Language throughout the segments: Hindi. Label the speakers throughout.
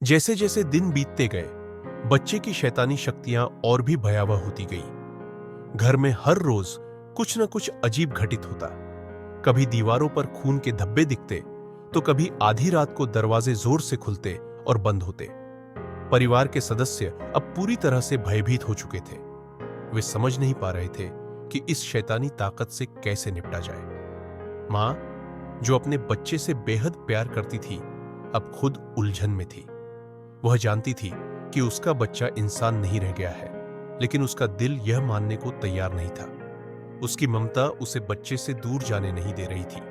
Speaker 1: जैसे जैसे दिन बीतते गए, बच्चे की शैतानी शक्तियां और भी भयावह होती गई। घर में हर रोज कुछ न कुछ अजीब घटित होता। कभी दीवारों पर खून के धब्बे दिखते, तो कभी आधी रात को दरवाजे जोर से खुलते और बंद होते। परिवार के सदस्य अब पूरी तरह से भयभीत हो चुके थे। वे समझ नहीं पा रहे थे कि इस शैतानी ताकत से कैसे निपटा जाए। मां, जो अपने बच्चे से बेहद प्यार करती थी, अब खुद उलझन में थी। वह जानती थी कि उसका बच्चा इंसान नहीं रह गया है, लेकिन उसका दिल यह मानने को तैयार नहीं था। उसकी ममता उसे बच्चे से दूर जाने नहीं दे रही थी,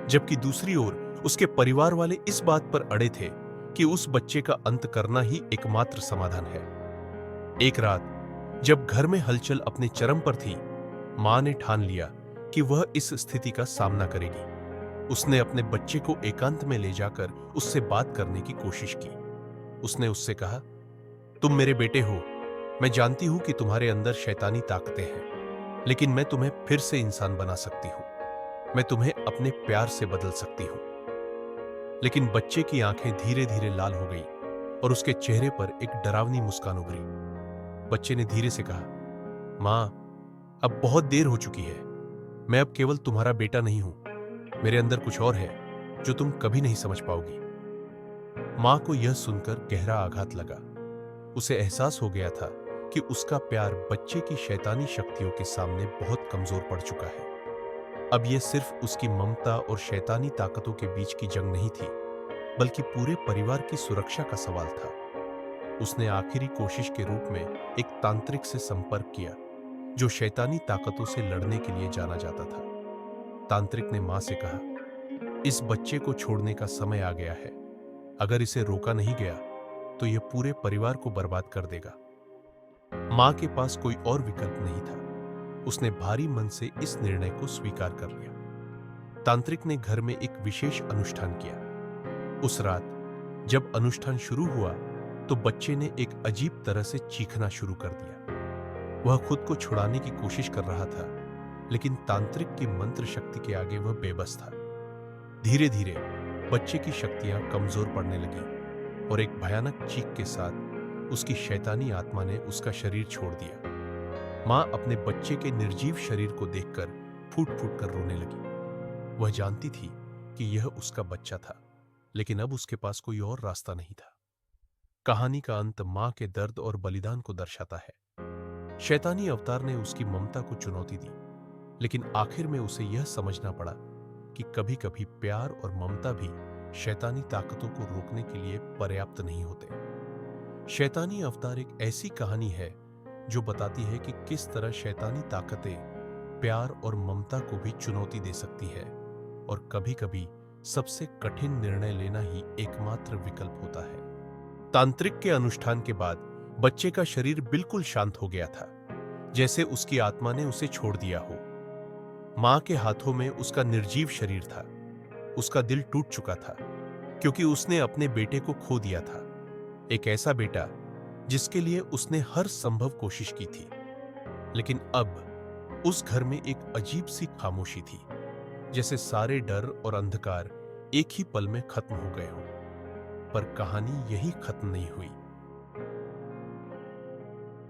Speaker 1: जबकि दूसरी ओर उसके परिवार वाले इस बात पर अड़े थे कि उस बच्चे का अंत करना ही एकमात्र समाधान है। एक रात जब घर में हलचल अपने चरम पर थी, मां ने ठान लिया कि वह इस स्थिति का सामना करेगी। उसने अपने बच्चे को एकांत में ले जाकर उससे बात करने की कोशिश की। उसने उससे कहा, तुम मेरे बेटे हो। मैं जानती हूं कि तुम्हारे अंदर शैतानी ताकतें हैं, लेकिन मैं तुम्हें फिर से इंसान बना सकती हूं। मैं तुम्हें अपने प्यार से बदल सकती हूं। लेकिन बच्चे की आंखें धीरे धीरे लाल हो गई और उसके चेहरे पर एक डरावनी मुस्कान उभरी। बच्चे ने धीरे से कहा, मां, अब बहुत देर हो चुकी है। मैं अब केवल तुम्हारा बेटा नहीं हूं। मेरे अंदर कुछ और है जो तुम कभी नहीं समझ पाओगी। मां को यह सुनकर गहरा आघात लगा। उसे एहसास हो गया था कि उसका प्यार बच्चे की शैतानी शक्तियों के सामने बहुत कमजोर पड़ चुका है। अब यह सिर्फ उसकी ममता और शैतानी ताकतों के बीच की जंग नहीं थी, बल्कि पूरे परिवार की सुरक्षा का सवाल था। उसने आखिरी कोशिश के रूप में एक तांत्रिक से संपर्क किया, जो शैतानी ताकतों से लड़ने के लिए जाना जाता था। तांत्रिक ने मां से कहा, इस बच्चे को छोड़ने का समय आ गया है। अगर इसे रोका नहीं गया तो यह पूरे परिवार को बर्बाद कर देगा। मां के पास कोई और विकल्प नहीं था। उसने भारी मन से इस निर्णय को स्वीकार कर लिया। तांत्रिक ने घर में एक विशेष अनुष्ठान किया। उस रात जब अनुष्ठान शुरू हुआ, तो बच्चे ने एक अजीब तरह से चीखना शुरू कर दिया। वह खुद को छुड़ाने की कोशिश कर रहा था, लेकिन तांत्रिक की मंत्र शक्ति के आगे वह बेबस था। धीरे धीरे बच्चे की शक्तियां कमजोर पड़ने लगी और एक भयानक चीख के साथ उसकी शैतानी आत्मा ने उसका शरीर छोड़ दिया। मां अपने बच्चे के निर्जीव शरीर को देखकर फूट फूट कर रोने लगी। वह जानती थी कि यह उसका बच्चा था, लेकिन अब उसके पास कोई और रास्ता नहीं था। कहानी का अंत मां के दर्द और बलिदान को दर्शाता है। शैतानी अवतार ने उसकी ममता को चुनौती दी, लेकिन आखिर में उसे यह समझना पड़ा कि कभी कभी प्यार और ममता भी शैतानी ताकतों को रोकने के लिए पर्याप्त नहीं होते। शैतानी अवतार एक ऐसी कहानी है जो बताती है कि किस तरह शैतानी ताकतें प्यार और ममता को भी चुनौती दे सकती है, और कभी कभी सबसे कठिन निर्णय लेना ही एकमात्र विकल्प होता है। तांत्रिक के अनुष्ठान के बाद बच्चे का शरीर बिल्कुल शांत हो गया था, जैसे उसकी आत्मा ने उसे छोड़ दिया हो। मां के हाथों में उसका निर्जीव शरीर था। उसका दिल टूट चुका था, क्योंकि उसने अपने बेटे को खो दिया था। एक ऐसा बेटा जिसके लिए उसने हर संभव कोशिश की थी। लेकिन अब उस घर में एक अजीब सी खामोशी थी, जैसे सारे डर और अंधकार एक ही पल में खत्म हो गए हों। पर कहानी यही खत्म नहीं हुई।